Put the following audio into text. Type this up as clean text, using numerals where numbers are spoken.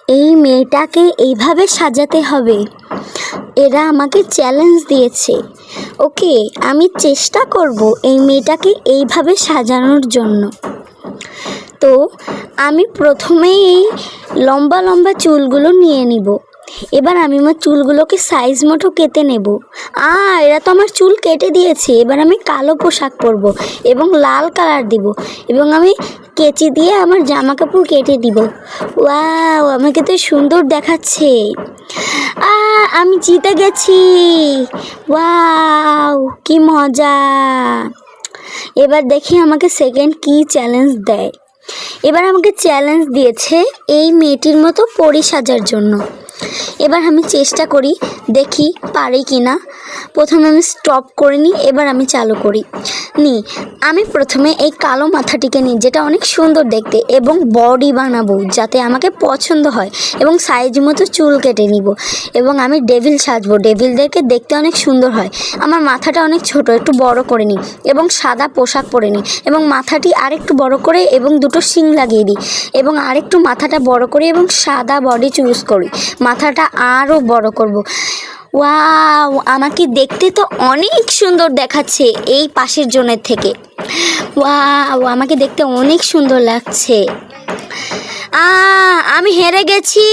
এই মেয়েটাকে এইভাবে সাজাতে হবে। এরা আমাকে চ্যালেঞ্জ দিয়েছে। ওকে, আমি চেষ্টা করব এই মেয়েটাকে এইভাবে সাজানোর জন্য। তো আমি প্রথমেই এই লম্বা লম্বা চুলগুলো নিয়ে নিব। এবার আমি আমার চুলগুলোকে সাইজ মতো কেটে নেব। এরা তো আমার চুল কেটে দিয়েছে। এবার আমি কালো পোশাক পরবো এবং লাল কালার দিব এবং আমি কেচি দিয়ে আমার জামা কাপড় কেটে দিব। ওয়াও, আমাকে তো সুন্দর দেখাচ্ছে। আমি জিতে গেছি। ওয়াও, কি মজা। এবার দেখি আমাকে সেকেন্ড কি চ্যালেঞ্জ দেয়। এবার আমাকে চ্যালেঞ্জ দিয়েছে এই মেয়েটির মতো পরি সাজার জন্য। এবার আমি চেষ্টা করি, দেখি পারি কি না। প্রথমে আমি স্টপ করে নিই, এবার আমি চালু করি। আমি প্রথমে এই কালো মাথাটিকে নিই, যেটা অনেক সুন্দর দেখতে, এবং বডি বানাবো যাতে আমাকে পছন্দ হয়, এবং সাইজ মতো চুল কেটে নিব এবং আমি ডেভিল সাজবো। ডেভিলদেরকে দেখতে অনেক সুন্দর হয়। আমার মাথাটা অনেক ছোট, একটু বড় করে নিই এবং সাদা পোশাক পরে নিই এবং মাথাটি আরেকটু বড় করে এবং দুটো শিং লাগিয়ে দিই এবং আরেকটু মাথাটা বড় করে এবং সাদা বডি চুজ করি। মাথাটা আরও বড় করব। ওয়াও, আমাকে দেখতে তো অনেক সুন্দর দেখাচ্ছে এই পাশের জনের থেকে। ওয়াও, আমাকে দেখতে অনেক সুন্দর লাগছে। আমি হেরে গেছি।